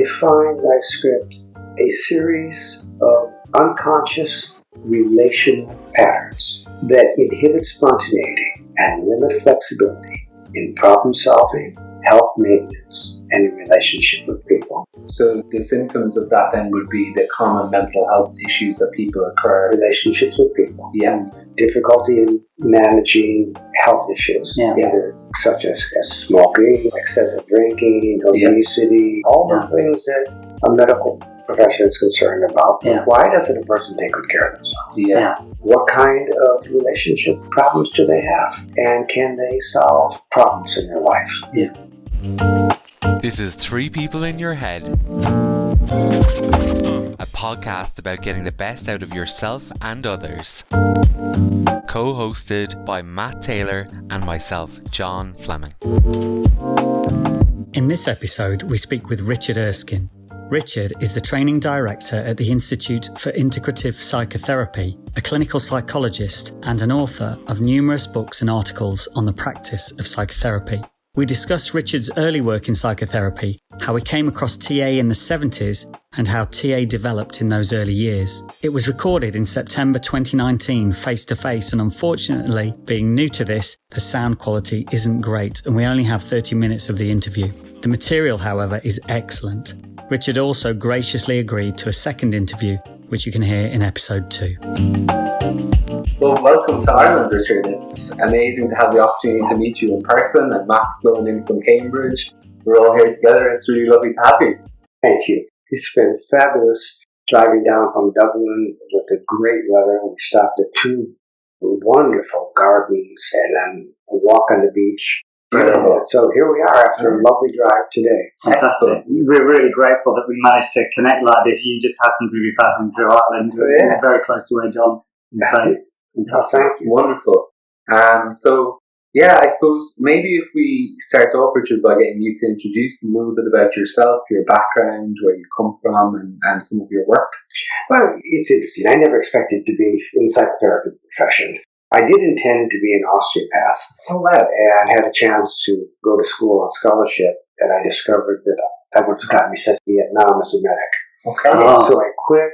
define life script a series of unconscious relational patterns that inhibit spontaneity and limit flexibility in problem solving, health maintenance, and in relationship with people. So the symptoms of that then would be the common mental health issues that people occur. Relationships with people. Yeah. Difficulty in managing health issues, either such as smoking, excessive drinking, obesity, all the things that a medical profession is concerned about. Why doesn't a person take good care of themselves? What kind of relationship problems do they have? And can they solve problems in their life? This is Three People in Your Head, a podcast about getting the best out of yourself and others. Co-hosted by Matt Taylor and myself, John Fleming. In this episode, we speak with Rичард Эрскин. Rичард is the training director at the Institute for Integrative Psychotherapy, a clinical psychologist and an author of numerous books and articles on the practice of psychotherapy. We discuss Rичard's early work in psychotherapy, how he came across TA in the 70s, and how TA developed in those early years. It was recorded in September 2019 face-to-face, and unfortunately, being new to this, the sound quality isn't great and we only have 30 minutes of the interview. The material, however, is excellent. Rичarд also graciously agreed to a second interview, which you can hear in episode 2. Well, welcome to Ireland, Rичard. It's amazing to have the opportunity to meet you in person, and Matt's flown in from Cambridge. We're all here together. It's really lovely to have you. Thank you. It's been fabulous driving down from Dublin with the great weather. We stopped at two wonderful gardens and then a walk on the beach. So here we are after a lovely drive today. Fantastic. We're really grateful that we managed to connect like this. You just happened to be passing through Ireland. We're very close to where John is based. Fantastic. Thank you. Wonderful. I suppose maybe if we start off, Rичard, by getting you to introduce a little bit about yourself, your background, where you come from, and some of your work. Well, it's interesting. I never expected to be in the psychotherapy profession. I did intend to be an osteopath. Oh, wow. And had a chance to go to school on scholarship, and I discovered that would have gotten me sent to Vietnam as a medic. Okay. So I quit,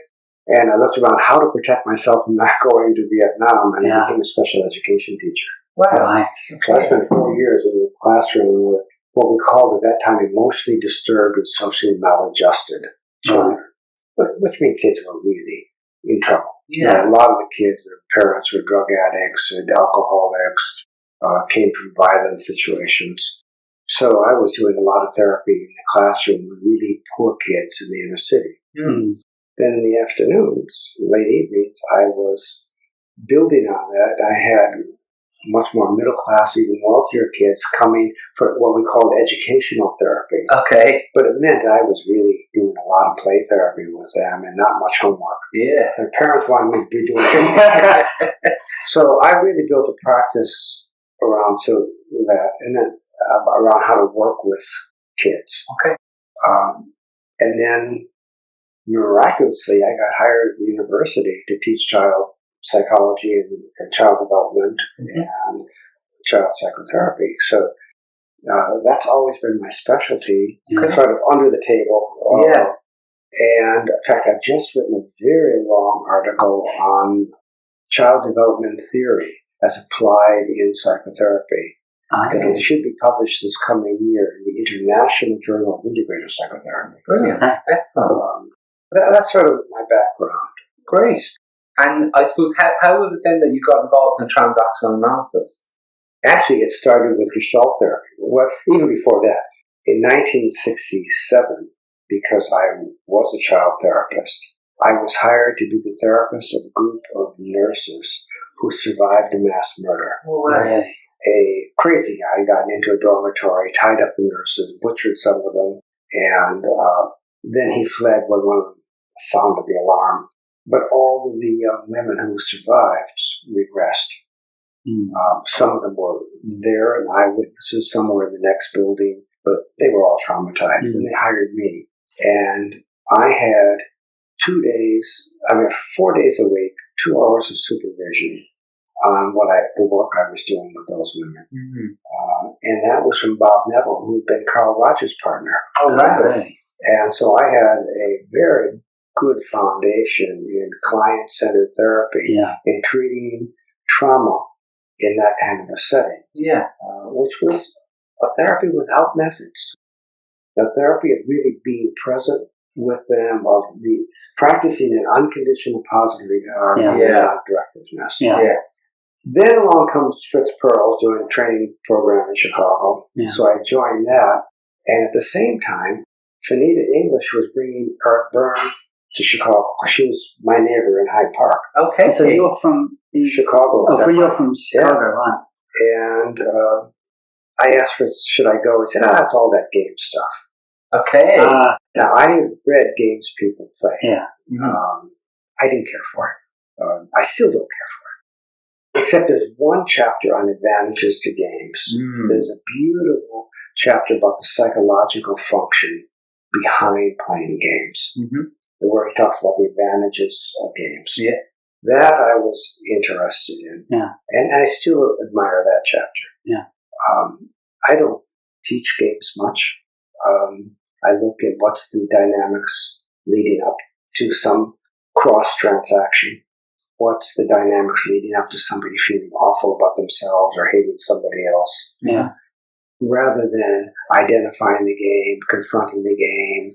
and I looked around how to protect myself from not going to Vietnam, and I became a special education teacher. Wow. Right. So I spent 4 years in the classroom with what we called at that time emotionally disturbed and socially maladjusted children, which means kids were really in trouble. A lot of the kids, their parents were drug addicts and alcoholics, came from violent situations. So I was doing a lot of therapy in the classroom with really poor kids in the inner city. Then in the afternoons, late evenings, I was building on that. I had much more middle class, even wealthier kids coming for what we called educational therapy. Okay. But it meant I was really doing a lot of play therapy with them and not much homework. Yeah. Their parents wanted me to be doing it. So I really built a practice around that, and then around how to work with kids. Okay. And then miraculously, I got hired at the university to teach child psychology and child development and child psychotherapy. So that's always been my specialty, sort of under the table. And in fact, I've just written a very long article on child development theory as applied in psychotherapy. And it should be published this coming year in the International Journal of Integrative Psychotherapy. Brilliant. Excellent. That's sort of my background. Great. And I suppose, how was it then that you got involved in transactional analysis? Actually, it started with gestalt therapy. Well, even before that, in 1967, because I was a child therapist, I was hired to be the therapist of a group of nurses who survived a mass murder. Oh, wow. A crazy guy got into a dormitory, tied up the nurses, butchered some of them, and then he fled when one of them sounded the alarm. But all of the young women who survived regressed. Some of them were there and eyewitnesses, some were in the next building, but they were all traumatized, and they hired me. And I had 4 days a week, 2 hours of supervision on the work I was doing with those women. And that was from Bob Neville, who had been Carl Rogers' partner. Oh, right. And so I had a very good foundation in client-centered therapy, in treating trauma in that kind of a setting, which was a therapy without methods. The therapy of really being present with them, of the practicing an unconditional positive regard and non-directiveness. Then along comes Fritz Perls doing a training program in Chicago. So I joined that. And at the same time, Fanita English was bringing Art Byrne to Chicago. She was my neighbor in Hyde Park. Okay. So you're from Chicago. Oh, you're from Chicago, right. And I asked Fritz, should I go? He said, it's all that game stuff. Okay. Now, I read games people play. I didn't care for it. I still don't care for it. Except there's one chapter on advantages to games. There's a beautiful chapter about the psychological function behind playing games, where he talks about the advantages of games. That I was interested in. And I still admire that chapter. I don't teach games much. I look at what's the dynamics leading up to some cross-transaction. What's the dynamics leading up to somebody feeling awful about themselves or hating somebody else? Rather than identifying the game, confronting the game,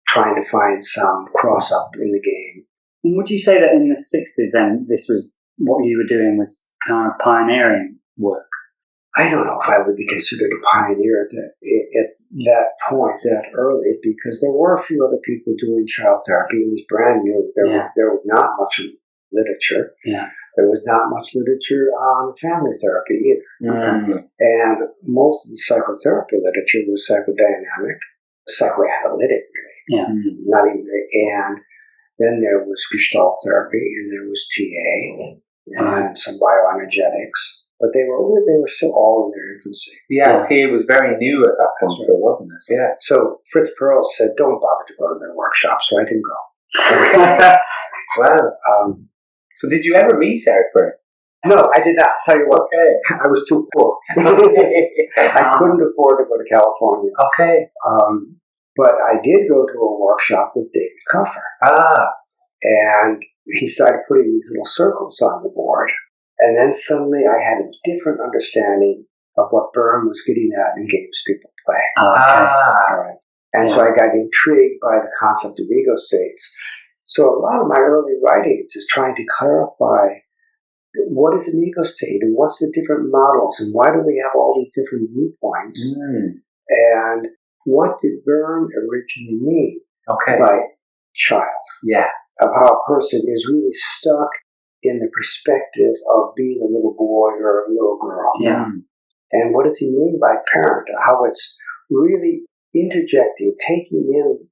trying to find some cross-up in the game. And would you say that in the 60s then, this was what you were doing was kind of pioneering work? I don't know if I would be considered a pioneer at that point, that early, because there were a few other people doing child therapy. It was brand new. There was not much literature. There was not much literature on family therapy either. And most of the psychotherapy literature was psychodynamic, psychoanalytic, really. Not even, and then there was Gestalt therapy, and there was TA, and some bioenergetics. But they were still all in their infancy. TA was very new at that point, so wasn't it? So Fritz Perls said, don't bother to go to their workshop, so I didn't go. Wow. So did you ever meet Art Byrne? No, I did not. Tell you what, I was too poor. I couldn't afford to go to California. But I did go to a workshop with David Cuffer. And he started putting these little circles on the board. And then suddenly I had a different understanding of what Byrne was getting at in games people play. And so I got intrigued by the concept of ego states. So a lot of my early writings is trying to clarify what is an ego state and what's the different models and why do we have all these different viewpoints and what did Byrne originally mean by child? Of how a person is really stuck in the perspective of being a little boy or a little girl. And what does he mean by parent? How it's really interjecting, taking in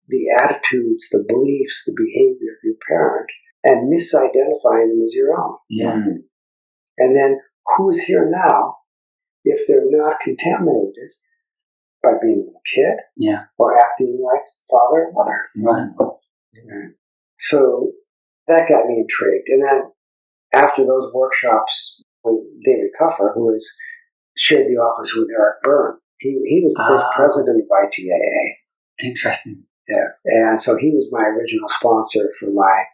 the attitudes, the beliefs, the behavior of your parent, and misidentifying them as your own. And then who's here now if they're not contaminated by being a kid or acting like father and mother. So that got me intrigued. And then after those workshops with David Cuffer, who has shared the office with Art Byrne, he was the first president of ITAA. Interesting. And so he was my original sponsor for my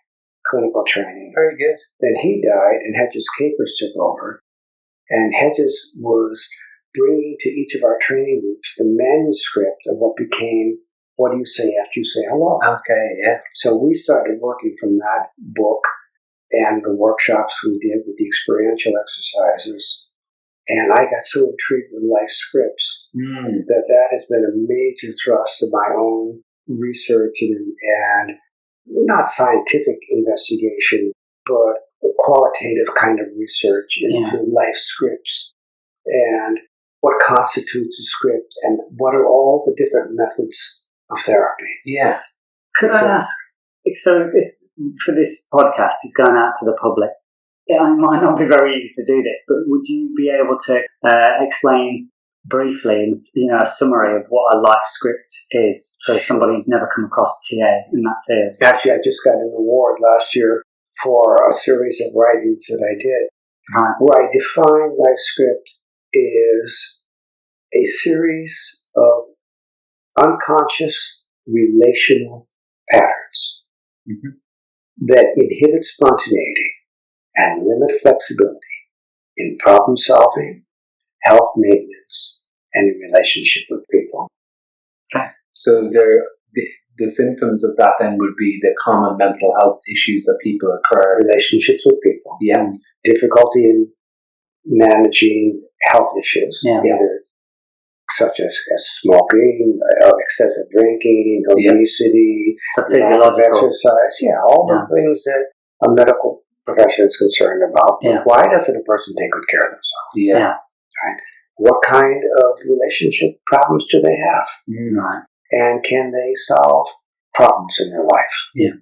clinical training. Very good. Then he died, and Hedges Capers took over. And Hedges was bringing to each of our training groups the manuscript of what became What Do You Say After You Say Hello? So we started working from that book and the workshops we did with the experiential exercises. And I got so intrigued with life scripts that has been a major thrust of my own research and not scientific investigation, but qualitative kind of research into life scripts and what constitutes a script and what are all the different methods of therapy. Could I ask, so if for this podcast it's going out to the public, it might not be very easy to do this, but would you be able to explain briefly, a summary of what a life script is for somebody who's never come across TA in that field? Actually, I just got an award last year for a series of writings that I did. Where I define life script is a series of unconscious relational patterns that inhibit spontaneity and limit flexibility in problem solving, health maintenance, and in relationship with people. Okay. So the symptoms of that then would be the common mental health issues that people occur. Relationships with people. Yeah. Difficulty in managing health issues. Yeah. Either such as smoking, excessive drinking, obesity, So lack of physiological. exercise. Yeah, all the things that a medical profession is concerned about. Yeah. Why doesn't a person take good care of themselves? Yeah. Right? What kind of relationship problems do they have? Right. And can they solve problems in their life? Yeah.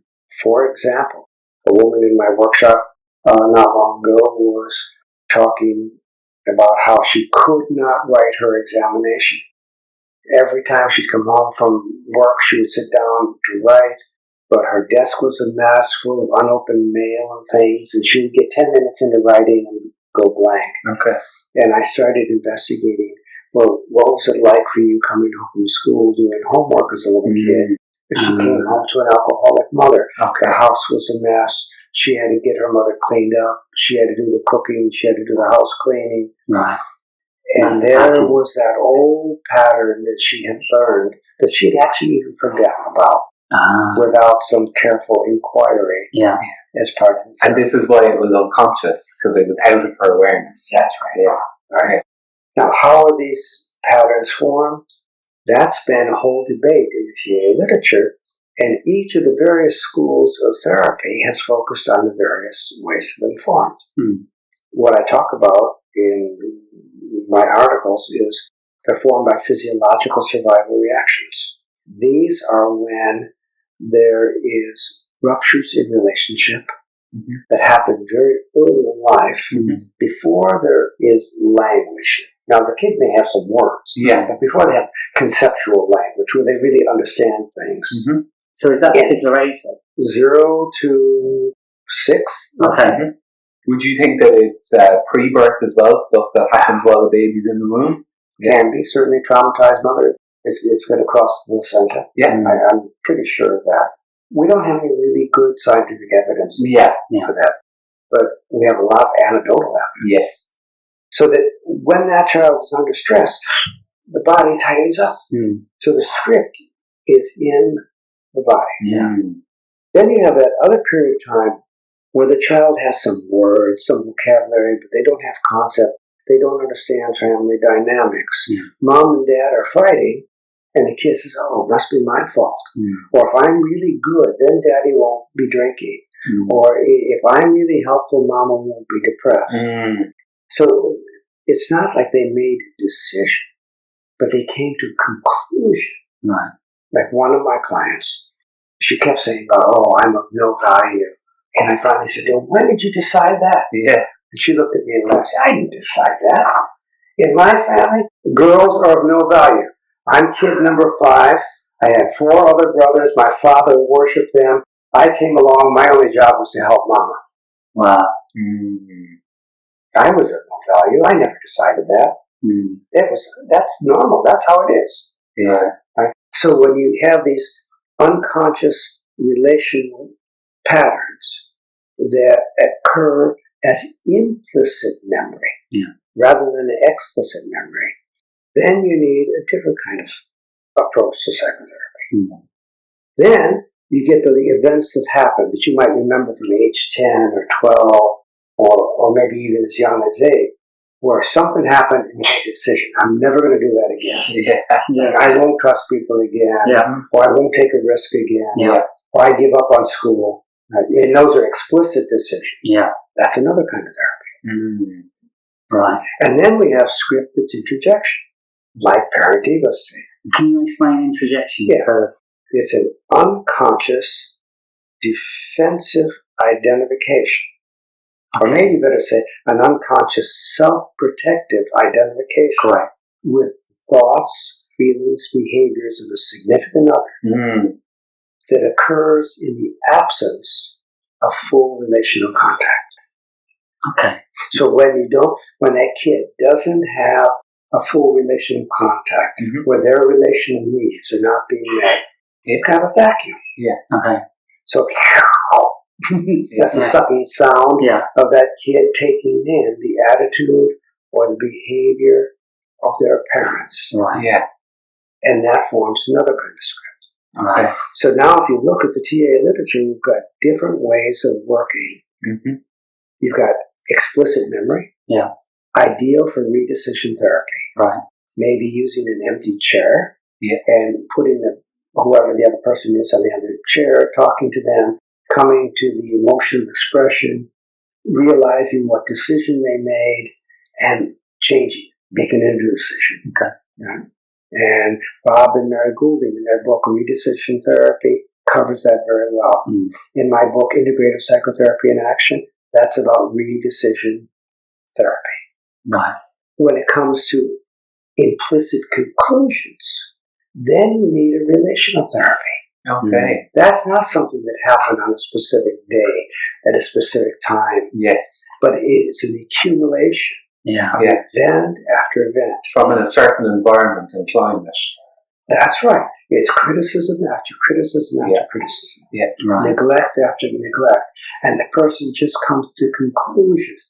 For example, a woman in my workshop not long ago was talking about how she could not write her examination. Every time she'd come home from work, she would sit down to write, but her desk was a mess full of unopened mail and things, and she would get 10 minutes into writing and go blank. Okay. And I started investigating, well, what was it like for you coming home from school doing homework as a little kid? She came home to an alcoholic mother. Okay. The house was a mess. She had to get her mother cleaned up. She had to do the cooking. She had to do the house cleaning. Right. And there was that old pattern that she had learned that she'd actually even forgotten about without some careful inquiry as part of the And this is why it was unconscious, because it was out of her awareness. That's right. Yeah. Right. Now, how are these patterns formed? That's been a whole debate in the TA literature, and each of the various schools of therapy has focused on the various ways of being formed. What I talk about in my articles is they're formed by physiological survival reactions. These are when there is ruptures in relationship that happen very early in life before there is language. Now, the kid may have some words, but before they have conceptual language, where they really understand things. So is that particular age? 0 to 6. Okay. Would you think that it's pre-birth as well, stuff that happens while the baby's in the womb? Can be. Certainly traumatized mother, it's going to cross the placenta. Yeah. I'm pretty sure of that. We don't have any really good scientific evidence for that, but we have a lot of anecdotal evidence. Yes. So that when that child is under stress, the body tightens up. So the script is in the body. Then you have that other period of time where the child has some words, some vocabulary, but they don't have concept. They don't understand family dynamics. Mom and dad are fighting, and the kid says, oh, it must be my fault. Or if I'm really good, then daddy won't be drinking. Or if I'm really helpful, mama won't be depressed. So it's not like they made a decision, but they came to a conclusion. Right. Like one of my clients, she kept saying about, oh, I'm of no value. And I finally said, well, when did you decide that? Yeah. And she looked at me and laughed. I didn't decide that. In my family, girls are of no value. I'm kid number 5. I had 4 other brothers. My father worshipped them. I came along. My only job was to help mama. Wow. I was of no value. I never decided that. That's normal. That's how it is. Yeah. Right? So when you have these unconscious relational patterns that occur as implicit memory rather than explicit memory, then you need a different kind of approach to psychotherapy. Then you get to the events that happen that you might remember from age 10 or 12 or maybe even as young as 8, where something happened and you made a decision. I'm never going to do that again. Like, I won't trust people again. Or I won't take a risk again. Or I give up on school. And those are explicit decisions. That's another kind of therapy. Right. And then we have script that's introjection, like parenting, let's say. Can you explain introjection? It's an unconscious, defensive identification. Or maybe better say, an unconscious, self-protective identification with thoughts, feelings, behaviors of a significant other that occurs in the absence of full relational contact. Okay. So when that kid doesn't have a full relational contact, where their relational needs are not being met, You have a vacuum. Yeah. Okay. So that's the sucking sound of that kid taking in the attitude or the behavior of their parents. Right. Yeah. And that forms another kind of script. Right. So now if you look at the TA literature, you've got different ways of working. Mm-hmm. You've got explicit memory. Yeah. Ideal for redecision therapy. Right. Maybe using an empty chair. Yeah. And putting whoever the other person is on the other chair, talking to them, coming to the emotional expression, realizing what decision they made, and changing, making a new decision. Okay. Right? And Bob and Mary Goulding, in their book Redecision Therapy, covers that very well. Mm. In my book Integrative Psychotherapy in Action, that's about redecision therapy. Right. When it comes to implicit conclusions, then you need a relational therapy. Okay. That's not something that happened on a specific day at a specific time. Yes. But it's an accumulation Yeah. of event after event. From a certain environment and climate. That's right. It's criticism after criticism after criticism. Yeah. Right. Neglect after neglect. And the person just comes to conclusions.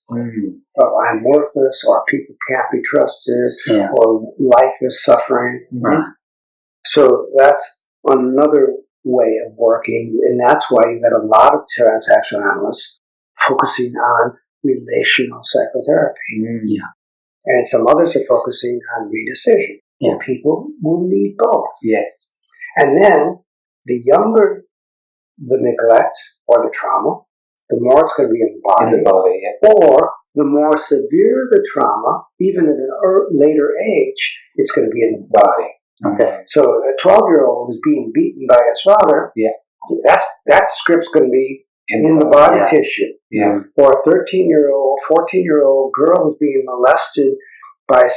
Oh, I'm worthless, or people can't be trusted, or life is suffering. Right. So that's another way of working, and that's why you've got a lot of transactional analysts focusing on relational psychotherapy. Yeah. And some others are focusing on redecision. Yeah. People will need both. Yes. And then the younger the neglect or the trauma, the more it's going to be in the body. In the body, yeah. Or the more severe the trauma, even at a later age, it's going to be in the body. Okay. So a 12-year-old is being beaten by his father. Yeah. That script's going to be in the body tissue. Yeah. Or a 13-year-old, 14-year-old girl who's being molested by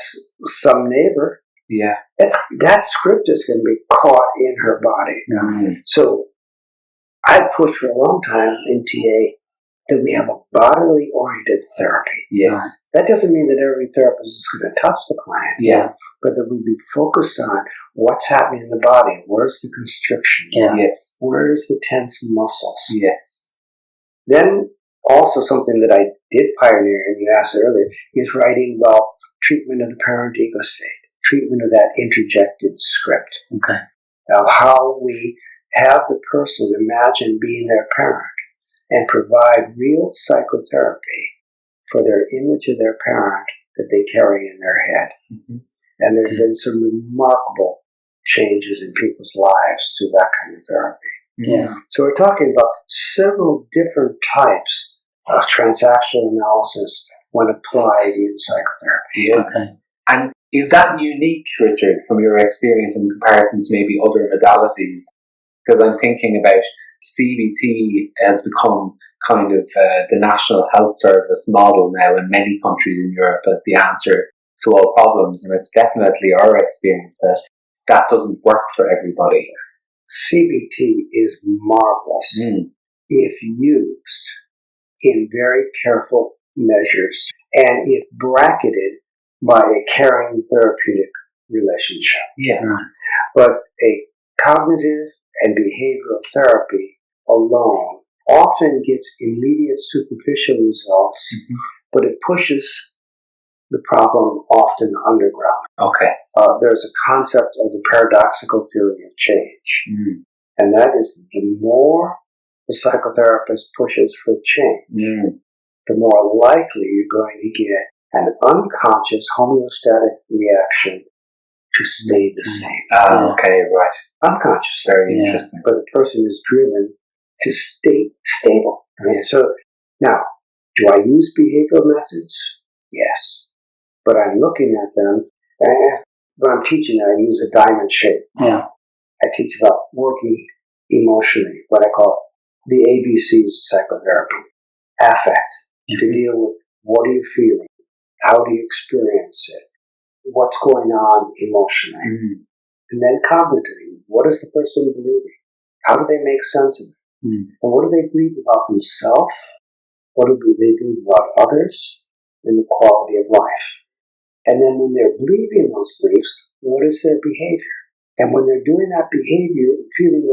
some neighbor. Yeah. That script is going to be caught in her body. Yeah. So I pushed for a long time in TA that we have a bodily oriented therapy. Yes. That doesn't mean that every therapist is going to touch the client. Yeah. But that we be focused on what's happening in the body. Where's the constriction? Yeah. Yes. Where's the tense muscles? Yes. Then also something that I did pioneer, and you asked earlier, is writing about treatment of the parent ego state, treatment of that interjected script. Okay. Of how we have the person imagine being their parent and provide real psychotherapy for their image of their parent that they carry in their head. Mm-hmm. And there have been some remarkable changes in people's lives through that kind of therapy. Yeah. So we're talking about several different types of transactional analysis when applied in psychotherapy. Yeah. Okay. And is that unique, Richard, from your experience in comparison to maybe other modalities? Because I'm thinking about CBT has become kind of the National Health Service model now in many countries in Europe as the answer to all problems. And it's definitely our experience that doesn't work for everybody. CBT is marvelous if used in very careful measures and if bracketed by a caring therapeutic relationship. Yeah. But a cognitive and behavioral therapy alone often gets immediate superficial results, but it pushes the problem often underground. Okay. There's a concept of the paradoxical theory of change. And that is the more the psychotherapist pushes for change, the more likely you're going to get an unconscious homeostatic reaction to stay the same. Okay, right. Unconscious. Very interesting. But the person is driven to stay stable. Right? Yeah. So now, do I use behavioral methods? Yes. But I'm looking at them, and when I'm teaching, I use a diamond shape. Yeah. I teach about working emotionally, what I call the ABCs of psychotherapy. Affect, to deal with what are you feeling? How do you experience it? What's going on emotionally? And then cognitively, what is the person believing? How do they make sense of it? And what do they believe about themselves? What do they believe about others? And the quality of life. And then when they're believing those beliefs, what is their behavior? And when they're doing that behavior, feeling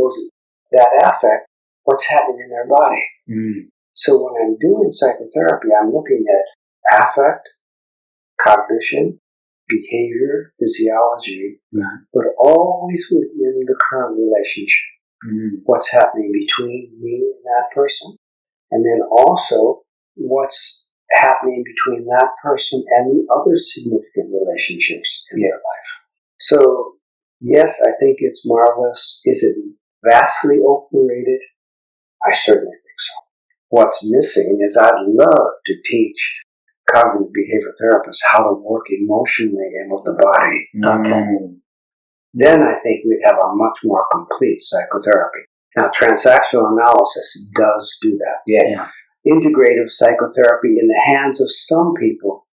that affect, what's happening in their body? So when I'm doing psychotherapy, I'm looking at affect, cognition, behavior, physiology, but always within the current relationship. What's happening between me and that person, and then also what's happening between that person and the other significant relationships in their life. So, yes, I think it's marvelous. Is it vastly overrated? I certainly think so. What's missing is I'd love to teach cognitive behavior therapists how to work emotionally and with the body. Then I think we'd have a much more complete psychotherapy. Now, transactional analysis does do that. Yes. Integrative psychotherapy in the hands of some people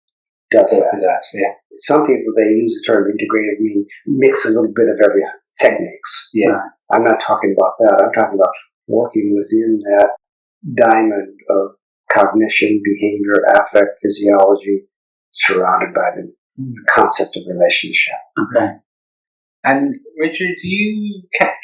does that. Yeah. Some people, they use the term integrative, mean mix a little bit of every techniques. Yes. I'm not talking about that. I'm talking about working within that diamond of cognition, behavior, affect, physiology, surrounded by the concept of relationship. Okay. And Richard,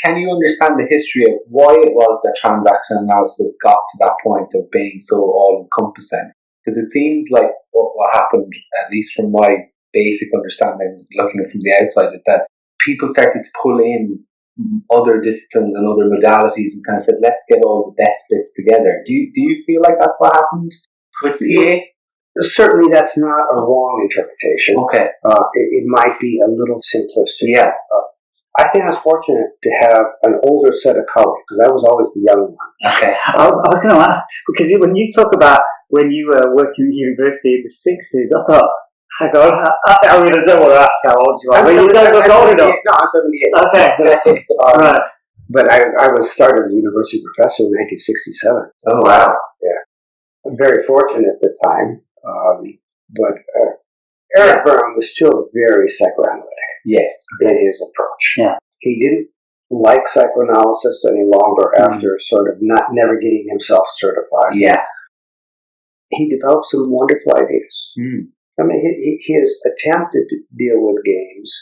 can you understand the history of why it was that transactional analysis got to that point of being so all-encompassing? Because it seems like what happened, at least from my basic understanding, looking from the outside, is that people started to pull in other disciplines and other modalities and kind of said, let's get all the best bits together. Do you feel like that's what happened with TA? Certainly that's not a wrong interpretation. Okay. It might be a little simplistic. Yeah. I think I was fortunate to have an older set of colleagues, because I was always the young one. Okay. I was going to ask, because when you talk about when you were working at university in the 60s, I thought, hang on, I mean, I don't want to ask how old you are, but you don't look old enough. No, I'm 78. Okay. Right. But I was started as a university professor in 1967. Oh, wow. Yeah. I'm very fortunate at the time. But Eric Byrne was still very psychoanalytic. Yes. In his approach. Yeah. He didn't like psychoanalysis any longer after sort of never getting himself certified. Yeah. He developed some wonderful ideas. I mean, his attempt to deal with games,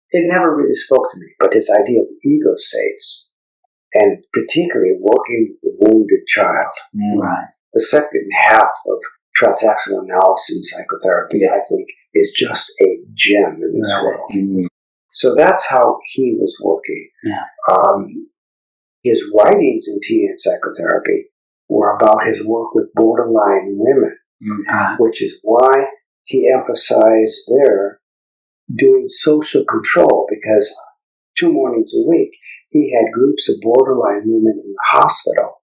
it never really spoke to me, but his idea of ego states, and particularly working with the wounded child. Right. The second half of transactional analysis and psychotherapy, I think, is just a gem in this world. So that's how he was working. Yeah. His writings in TA and psychotherapy were about his work with borderline women, which is why he emphasized there doing social control, because 2 mornings a week he had groups of borderline women in the hospital,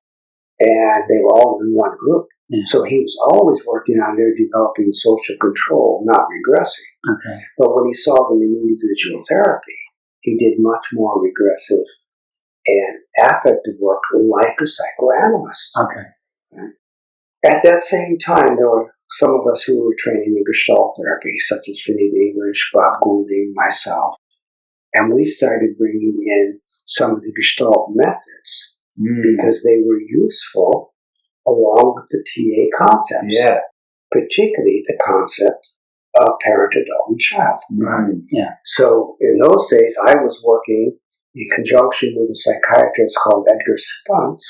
and they were all in one group. Yeah. So he was always working on their developing social control, not regressing. Okay. But when he saw them in individual therapy, he did much more regressive and affective work like a psychoanalyst. Okay. At that same time, there were some of us who were training in Gestalt therapy, such as Finnead English, Bob Goulding, myself. And we started bringing in some of the Gestalt methods because they were useful along with the TA concepts. Yeah. Particularly the concept of parent, adult, and child. Yeah. So in those days, I was working in conjunction with a psychiatrist called Edgar Spuntz,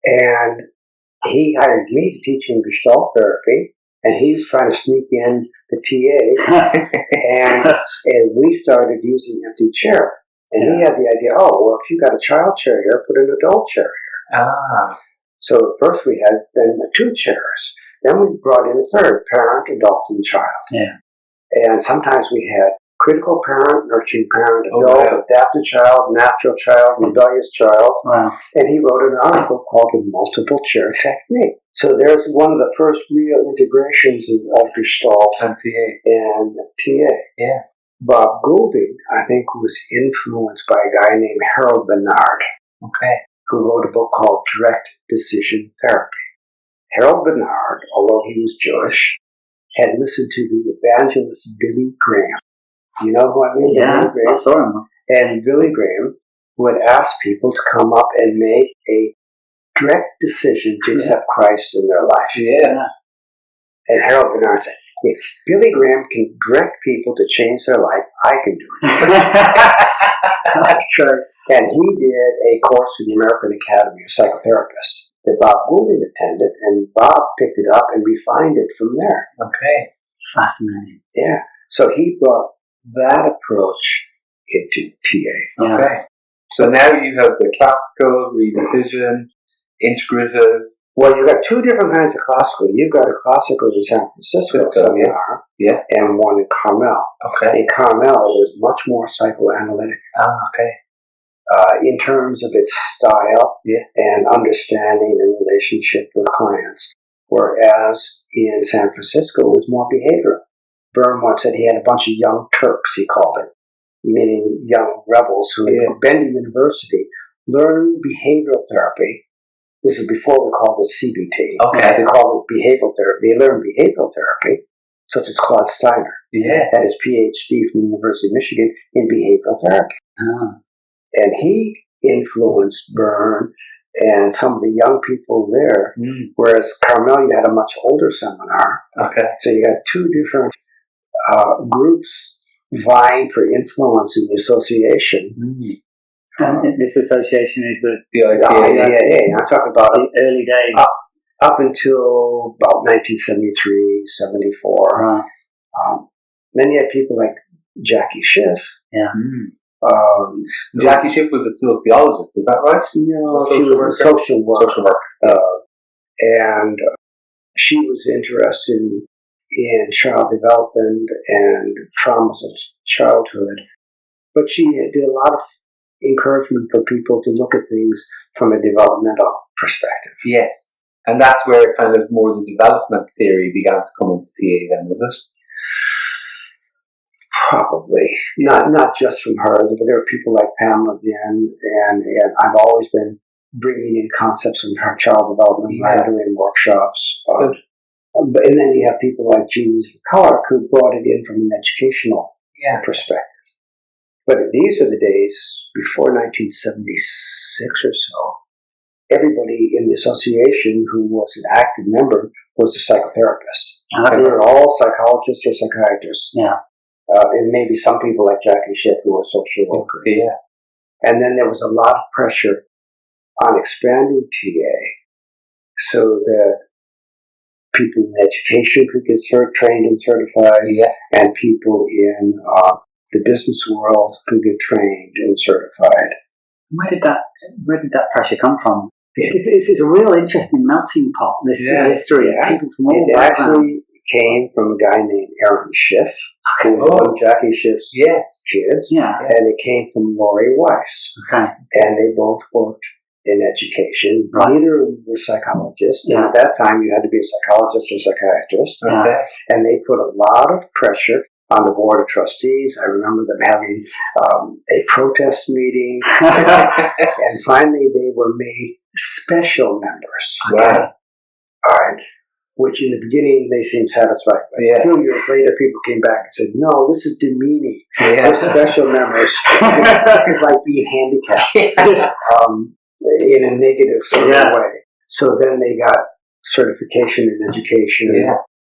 and he hired me to teach him Gestalt therapy, and he was trying to sneak in the TA, and we started using empty chair. And he had the idea, oh, well, if you got a child chair here, put an adult chair here. So at first we had then 2 chairs. Then we brought in a third, parent, adult, and child. Yeah. And sometimes we had critical parent, nurturing parent, adult, adaptive child, natural child, rebellious child. Wow. And he wrote an article called The Multiple Chair Technique. So there's one of the first real integrations of Gestalt And TA. and TA. Yeah. Bob Goulding, I think, was influenced by a guy named Harold Bernard, Okay. who wrote a book called Direct Decision Therapy. Harold Bernard, although he was Jewish, had listened to the evangelist Billy Graham. You know who I mean? Yeah, Billy Graham? I saw him once. And Billy Graham would ask people to come up and make a direct decision to accept Christ in their life. Yeah. And Harold Bernard said, If Billy Graham can direct people to change their life, I can do it. That's true. And he did a course with the American Academy of Psychotherapists that Bob Goulding attended, and Bob picked it up and refined it from there. Okay. Fascinating. Yeah. So he brought that approach into TA. Yeah. Okay. So now you have the classical, redecision, integrative. Well, you've got two different kinds of classical. You've got a classical in San Francisco seminar, yeah, and one in Carmel. Okay. In Carmel, it was much more psychoanalytic. Okay. In terms of its style, yeah, and understanding and relationship with clients. Whereas in San Francisco, it was more behavioral. Byrne once said he had a bunch of young Turks, he called it, meaning young rebels who had been to university, learned behavioral therapy. This is before we called it CBT. Okay. They called it behavioral therapy. They learned behavioral therapy, such as Claude Steiner. Had his PhD from the University of Michigan in behavioral therapy. And he influenced Byrne and some of the young people there, whereas Carmel, you had a much older seminar. Okay. So you got two different groups vying for influence in the association. And this association is the ITA. I'm talking about the early days. Up until about 1973, 74. Right. Then you had people like Jackie Schiff. Yeah. Jackie Schiff was a sociologist, is that right? No, she was a social worker. And she was interested in child development and traumas of childhood. But she did a lot of encouragement for people to look at things from a developmental perspective. Yes. And that's where kind of more the development theory began to come into TA then, was it? Probably. Not just from her, but there are people like Pamela Vien, and I've always been bringing in concepts from her child development by doing workshops. And then you have people like Jeannie Clark who brought it in from an educational perspective. But these are the days before 1976 or so. Everybody in the association who was an active member was a psychotherapist. And they were all psychologists or psychiatrists. Yeah. And maybe some people like Jackie Schiff who were social workers. Yeah. And then there was a lot of pressure on expanding TA so that people in education could get trained and certified, and people in the business world could get trained and certified. Where did that pressure come from? It's a real interesting melting pot, this history. People from all backgrounds. Actually came from a guy named Aaron Schiff, who was one of Jackie Schiff's kids, and it came from Lori Weiss. Okay. And they both worked in education. Right. Neither of them were psychologists. And at that time, you had to be a psychologist or psychiatrist. Okay. And they put a lot of pressure on the board of trustees. I remember them having a protest meeting. And finally, they were made special members. Okay. All right. Which in the beginning they seemed satisfied with. A few years later, people came back and said, no, this is demeaning. We're special members. This is like being handicapped in a negative sort of way. So then they got certification in education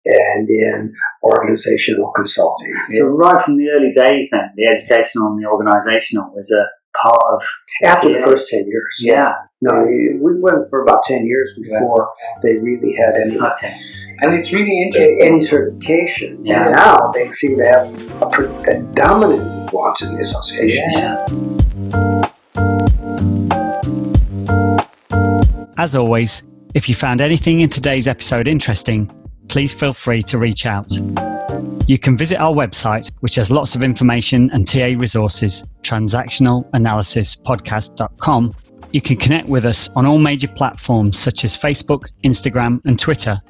and in organizational consulting. So right from the early days then, the educational and the organizational was a part of... After the first 10 years. No, we went for about 10 years before they really had any... Okay. And it's really interesting. Any certification. And now they seem to have a dominant influence in the association. As always, if you found anything in today's episode interesting, please feel free to reach out. You can visit our website, which has lots of information and TA resources, transactionalanalysispodcast.com. You can connect with us on all major platforms such as Facebook, Instagram, and Twitter.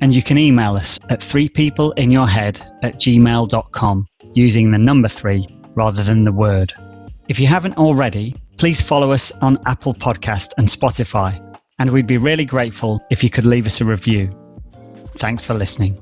And you can email us at 3peopleinyourhead@gmail.com using the number 3 rather than the word. If you haven't already, please follow us on Apple Podcast and Spotify. And we'd be really grateful if you could leave us a review. Thanks for listening.